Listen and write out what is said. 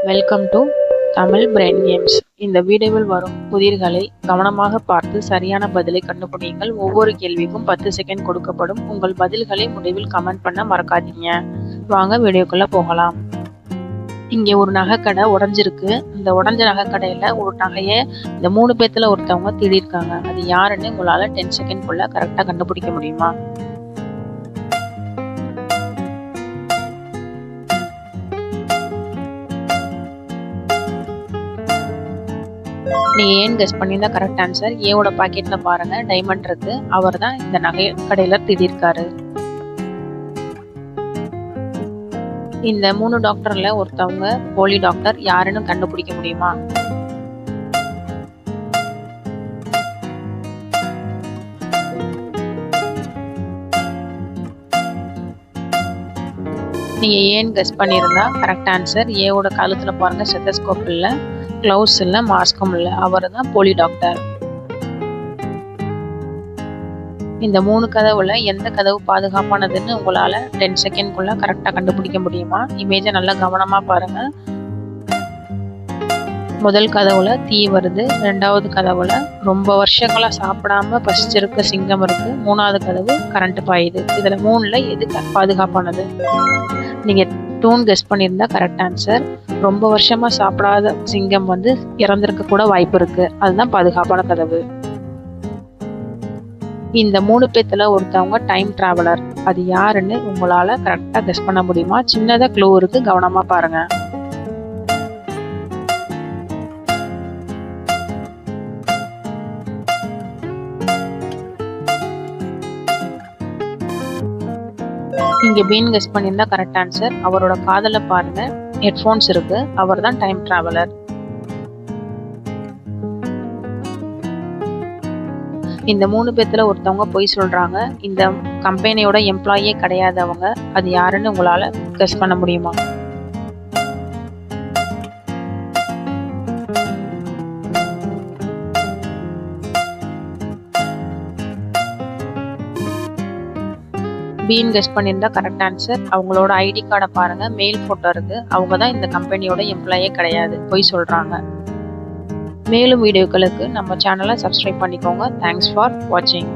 Welcome to Tamil brain games. இந்த வீடியோவில் வரும் புதிர்களை கவனமாக பார்த்து சரியான பதிலை கண்டுபிடிங்கள். ஒவ்வொரு கேள்விக்கும் 10 செகண்ட் கொடுக்கப்படும். உங்கள் பதில்களை முடிவில் கமெண்ட் பண்ண மறக்காதீங்க. வாங்க வீடியோக்குள்ள போகலாம். இங்கே ஒரு நகைக்கடை உடஞ்சிருக்கு. இந்த உடஞ்ச நகைக்கடையில் ஒரு நகையை இந்த 3 பேத்துல ஒருத்தவங்க திருடியிருக்காங்க. அது யாருன்னு உங்களால் 10 செகண்ட்குள்ள கரெக்டாக கண்டுபிடிக்க முடியுமா? நீங்க ஏன் கெஸ் பண்ணியிருந்தா கரெக்ட் ஆன்சர். ஏவோட பாக்கெட்ல பாருங்க, டைமண்ட் இருக்கு. அவர் தான் இந்த நகை கடையில திருடியிருக்காரு. இந்த 3 டாக்டர்ல ஒருத்தவங்க போலி டாக்டர் யாருன்னு கண்டுபிடிக்க முடியுமா? நீங்க ஏன் கெஸ் பண்ணியிருந்தா கரெக்ட் ஆன்சர். ஏவோட காலத்துல பாருங்க, ஸ்டெத்தஸ்கோப் இல்ல, கிளவுஸ் இல்ல, மாஸ்கும் இல்ல. அவர் தான் போலி டாக்டர். இந்த 3 கதவுல எந்த கதவு பாதுகாப்பானதுன்னு உங்களால 10 செகண்ட்குள்ள கரெக்டா கண்டுபிடிக்க முடியுமா? இமேஜை நல்லா கவனமா பாருங்க. முதல் கதவுல தீ வருது. 2வது கதவுல ரொம்ப வருஷங்களா சாப்பிடாம பசிச்சிருக்க சிங்கம் இருக்கு. 3வது கதவு கரண்ட் பாயுது. இதுல 3ல எது பாதுகாப்பானது? நீங்க டூன் கெஸ் பண்ணியிருந்தா கரெக்ட் ஆன்சர். ரொம்ப வருஷமா சாப்பிடாத சிங்கம் இறந்திருக்க கூட வாய்ப்பு இருக்கு. அதுதான் பாதுகாப்பான கதவு. இந்த 3 பேத்துல ஒருத்தவங்க டைம் டிராவலர். அது யாருன்னு உங்களால கரெக்டா கெஸ் பண்ண முடியுமா? சின்னதா க்ளூ இருக்கு, கவனமா பாருங்க. இங்க பீன் கெஸ் பண்ணியிருந்தா கரெக்ட் ஆன்சர். அவரோட காதல பாருங்க, ஹெட்போன்ஸ் இருக்கு. அவர் தான் டைம் டிராவலர். இந்த 3 பேத்துல ஒருத்தவங்க பொய் சொல்றாங்க. இந்த கம்பெனியோட எம்ப்ளாயே கிடையாதவங்க. அது யாருன்னு உங்களால கெஸ் பண்ண முடியுமா? பீன் கெஸ் பண்ணியிருந்தா கரெக்ட் ஆன்சர். அவங்களோட ஐடி கார்டை பாருங்க, மெயில் போட்டோ இருக்கு. அவங்க தான் இந்த கம்பெனியோட எம்ப்ளாயே கிடையாது, பொய் சொல்றாங்க. மேலும் வீடியோக்களுக்கு நம்ம சேனலை சப்ஸ்கிரைப் பண்ணிக்கோங்க. தேங்க்ஸ் ஃபார் வாட்சிங்.